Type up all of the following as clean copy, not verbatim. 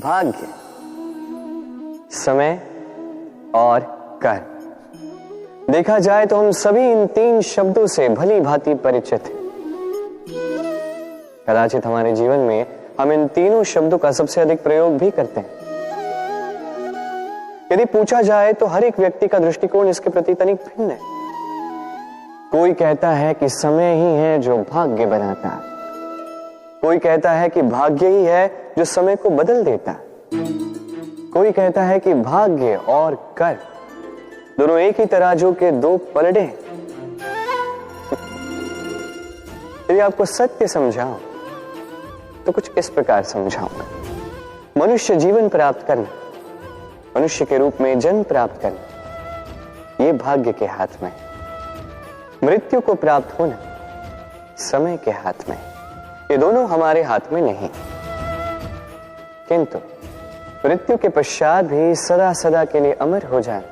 भाग्य, समय और कर्म। देखा जाए तो हम सभी इन तीन शब्दों से भली भांति परिचित हैं। कदाचित हमारे जीवन में हम इन तीनों शब्दों का सबसे अधिक प्रयोग भी करते हैं। यदि पूछा जाए तो हर एक व्यक्ति का दृष्टिकोण इसके प्रति तनिक भिन्न है। कोई कहता है कि समय ही है जो भाग्य बनाता है, कोई कहता है कि भाग्य ही है जो समय को बदल देता है, कोई कहता है कि भाग्य और कर्म दोनों एक ही तराजू के दो पलड़े हैं। यदि आपको सत्य समझाऊं तो कुछ इस प्रकार समझाऊंगा। मनुष्य जीवन प्राप्त करना, मनुष्य के रूप में जन्म प्राप्त करना, यह भाग्य के हाथ में है। मृत्यु को प्राप्त होना समय के हाथ में है। ये दोनों हमारे हाथ में नहीं। किंतु मृत्यु के पश्चात भी सदा सदा के लिए अमर हो जाना,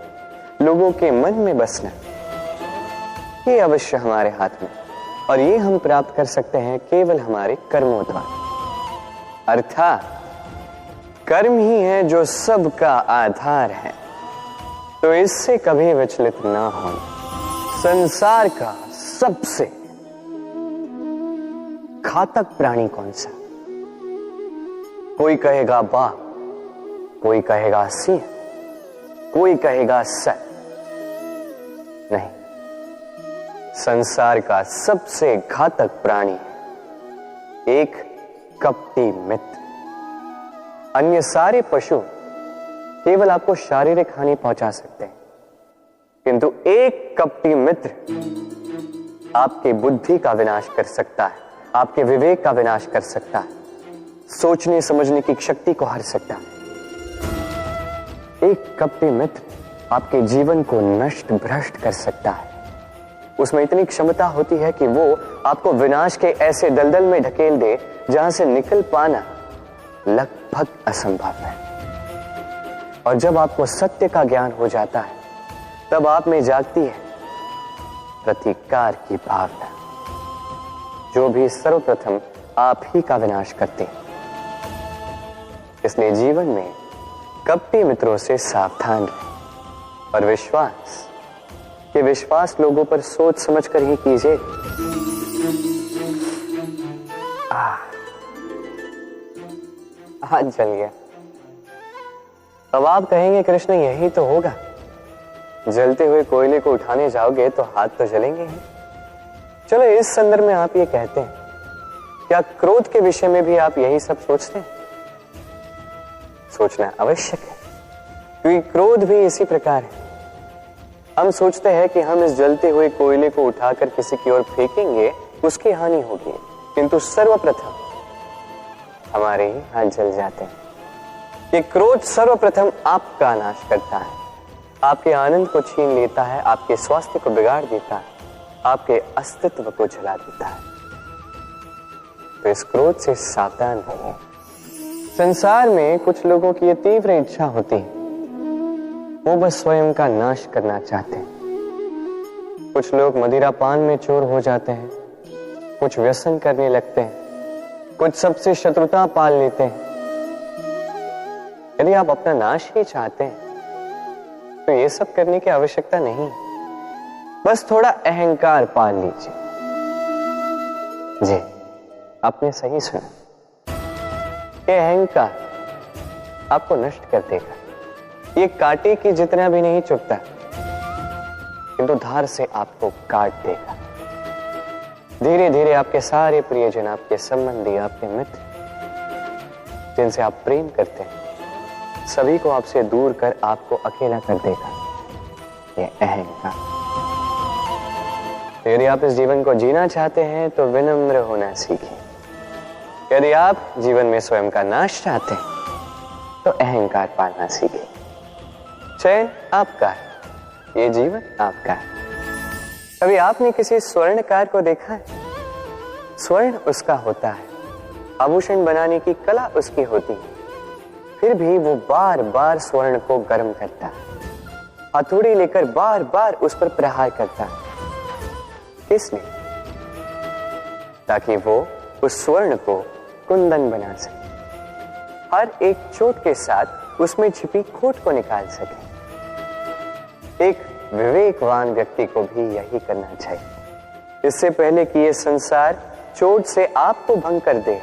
लोगों के मन में बसना, ये अवश्य हमारे हाथ में, और ये हम प्राप्त कर सकते हैं केवल हमारे कर्मों द्वारा। अर्थात कर्म ही है जो सबका आधार है। तो इससे कभी विचलित ना हो। संसार का सबसे घातक प्राणी कौन सा? कोई कहेगा बाघ, कोई कहेगा सिंह, कोई कहेगा सर। नहीं, संसार का सबसे घातक प्राणी एक कपटी मित्र। अन्य सारे पशु केवल आपको शारीरिक हानि पहुंचा सकते हैं, किंतु एक कपटी मित्र आपकी बुद्धि का विनाश कर सकता है, आपके विवेक का विनाश कर सकता है, सोचने समझने की शक्ति को हर सकता है। एक कपटी मित्र आपके जीवन को नष्ट भ्रष्ट कर सकता है। उसमें इतनी क्षमता होती है कि वो आपको विनाश के ऐसे दलदल में ढकेल दे जहां से निकल पाना लगभग असंभव है। और जब आपको सत्य का ज्ञान हो जाता है, तब आप में जागती है प्रतिकार की भावना, जो भी सर्वप्रथम आप ही का विनाश करते हैं। इसलिए जीवन में कपटी मित्रों से सावधान रहें और विश्वास लोगों पर सोच समझ कर ही कीजिए। हाथ जल गया। अब आप कहेंगे कृष्ण यही तो होगा, जलते हुए कोयले को उठाने जाओगे तो हाथ तो जलेंगे ही। चलो इस संदर्भ में आप ये कहते हैं, क्या क्रोध के विषय में भी आप यही सब सोचते हैं? सोचना आवश्यक है, क्योंकि क्रोध भी इसी प्रकार है। हम सोचते हैं कि हम इस जलते हुए कोयले को उठाकर किसी की ओर फेंकेंगे, उसकी हानि होगी, किंतु सर्वप्रथम हमारे ही हाथ जल जाते हैं। ये क्रोध सर्वप्रथम आपका नाश करता है, आपके आनंद को छीन लेता है, आपके स्वास्थ्य को बिगाड़ देता है, आपके अस्तित्व को जला देता है। तो इस क्रोध से सावधान रहिए। संसार में कुछ लोगों की ये तीव्र इच्छा होती है, वो बस स्वयं का नाश करना चाहते हैं। कुछ लोग मदिरा पान में चोर हो जाते हैं, कुछ व्यसन करने लगते हैं, कुछ सबसे शत्रुता पाल लेते हैं। यदि आप अपना नाश ही चाहते हैं तो ये सब करने की आवश्यकता नहीं, बस थोड़ा अहंकार पाल लीजिए। जी, आपने सही सुना, ये अहंकार आपको नष्ट कर देगा। ये कांटे की जितना भी नहीं चुभता, किंतु धार से आपको काट देगा। धीरे धीरे आपके सारे प्रियजन, आपके संबंधी, आपके मित्र, जिनसे आप प्रेम करते हैं, सभी को आपसे दूर कर आपको अकेला कर देगा ये अहंकार। यदि आप इस जीवन को जीना चाहते हैं तो विनम्र होना सीखें। यदि आप जीवन में स्वयं का नाश चाहते हैं तो अहंकार पालना सीखें। चयन आपका है, ये जीवन आपका है। कभी आपने किसी स्वर्णकार को देखा है? स्वर्ण उसका होता है, आभूषण बनाने की कला उसकी होती है, फिर भी वो बार बार स्वर्ण को गर्म करता है, हथौड़ी लेकर बार बार उस पर प्रहार करता है। किस लिए? ताकि वो उस स्वर्ण को कुंदन बना सके, हर एक चोट के साथ उसमें छिपी खोट को निकाल सके। एक विवेकवान व्यक्ति को भी यही करना चाहिए, इससे पहले कि यह संसार चोट से आपको भंग कर दे।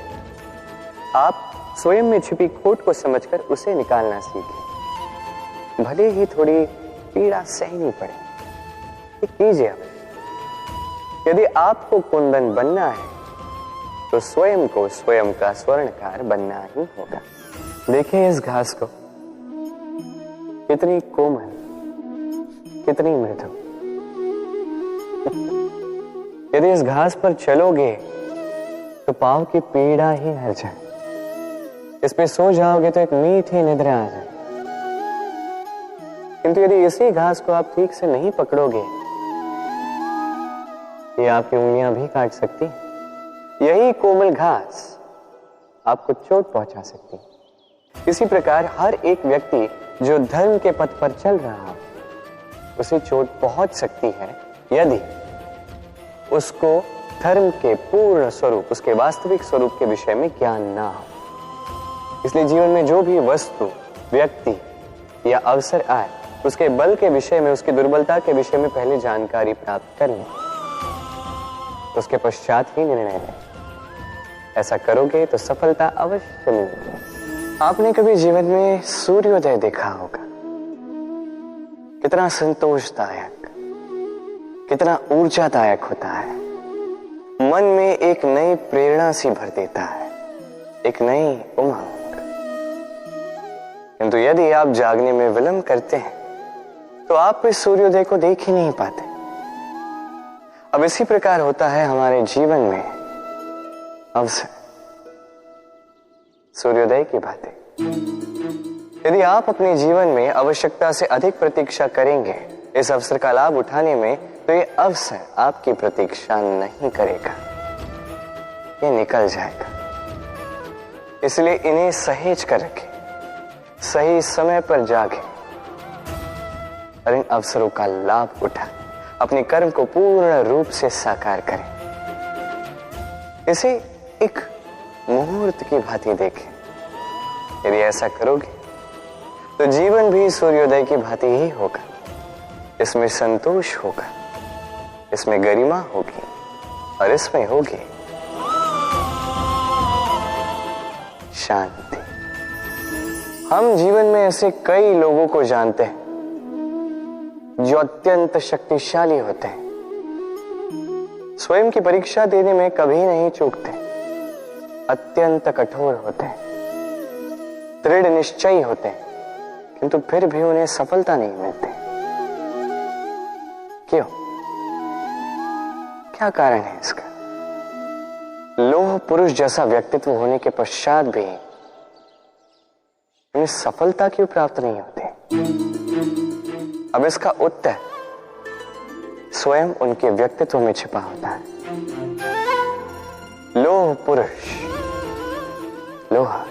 आप स्वयं में छिपी खोट को समझकर उसे निकालना सीखें, भले ही थोड़ी पीड़ा सहनी पड़े। ये कीजिए अब। यदि आपको कुंदन बनना है तो स्वयं को स्वयं का स्वर्णकार बनना ही होगा। देखिए इस घास को, कितनी कोमल, कितनी मृदु। यदि इस घास पर चलोगे तो पांव की पीड़ा ही हर जाए। इस पे सो जाओगे तो एक मीठी निद्रा आ जाए। किंतु यदि इसी घास को आप ठीक से नहीं पकड़ोगे, ये आपकी उंगलियां भी काट सकती है। यही कोमल घास आपको चोट पहुंचा सकती है। इसी प्रकार हर एक व्यक्ति जो धर्म के पथ पर चल रहा हो, उसे चोट पहुंच सकती है यदि उसको धर्म के पूर्ण स्वरूप, उसके वास्तविक स्वरूप के विषय में ज्ञान ना हो। इसलिए जीवन में जो भी वस्तु, व्यक्ति या अवसर आए, उसके बल के विषय में, उसकी दुर्बलता के विषय में पहले जानकारी प्राप्त कर लें, उसके पश्चात ही निर्णय लें। ऐसा करोगे तो सफलता अवश्य मिलेगी। आपने कभी जीवन में सूर्योदय देखा होगा? कितना संतोषदायक, कितना ऊर्जादायक होता है। मन में एक नई प्रेरणा सी भर देता है, एक नई उमंग। किंतु यदि आप जागने में विलंब करते हैं तो आप इस सूर्योदय को देख ही नहीं पाते। अब इसी प्रकार होता है हमारे जीवन में अवसर, सूर्योदय की बातें। यदि आप अपने जीवन में आवश्यकता से अधिक प्रतीक्षा करेंगे इस अवसर का लाभ उठाने में, तो ये अवसर आपकी प्रतीक्षा नहीं करेगा, ये निकल जाएगा। इसलिए इन्हें सहेज कर रखें, सही समय पर जागें और इन अवसरों का लाभ उठाएं, अपने कर्म को पूर्ण रूप से साकार करें। इसे एक मुहूर्त की भांति देखें। यदि ऐसा करोगे तो जीवन भी सूर्योदय की भांति ही होगा। इसमें संतोष होगा, इसमें गरिमा होगी और इसमें होगी शांति। हम जीवन में ऐसे कई लोगों को जानते हैं जो अत्यंत शक्तिशाली होते हैं, स्वयं की परीक्षा देने में कभी नहीं चूकते, अत्यंत कठोर होते हैं, दृढ़ निश्चयी होते हैं, किंतु फिर भी उन्हें सफलता नहीं मिलती। क्यों? क्या कारण है इसका? लौह पुरुष जैसा व्यक्तित्व होने के पश्चात भी उन्हें सफलता क्यों प्राप्त नहीं होती? अब इसका उत्तर स्वयं उनके व्यक्तित्व में छिपा होता है। लौह पुरुष, लोहा।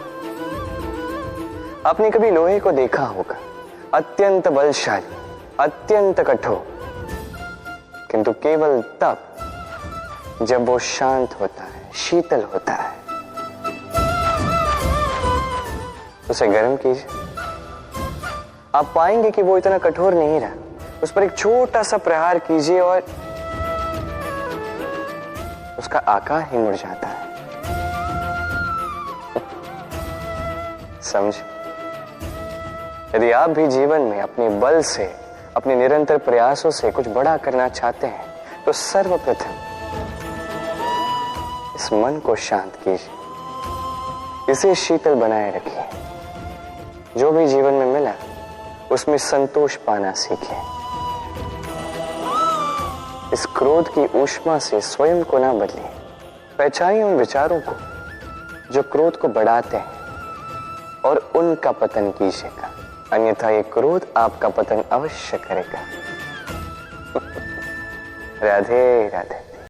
आपने कभी लोहे को देखा होगा, अत्यंत बलशाली, अत्यंत कठोर, किंतु केवल तब जब वो शांत होता है, शीतल होता है। उसे गर्म कीजिए, आप पाएंगे कि वो इतना कठोर नहीं रहा। उस पर एक छोटा सा प्रहार कीजिए और उसका आकार ही मुड़ जाता है। समझे? यदि आप भी जीवन में अपने बल से, अपने निरंतर प्रयासों से कुछ बड़ा करना चाहते हैं, तो सर्वप्रथम इस मन को शांत कीजिए, इसे शीतल बनाए रखिए। जो भी जीवन में मिला उसमें संतोष पाना सीखिए। इस क्रोध की ऊष्मा से स्वयं को ना बदलिए। पहचानिए उन विचारों को जो क्रोध को बढ़ाते हैं और उनका पतन कीजिएगा, अन्यथा ये क्रोध आपका पतन अवश्य करेगा। राधे राधे।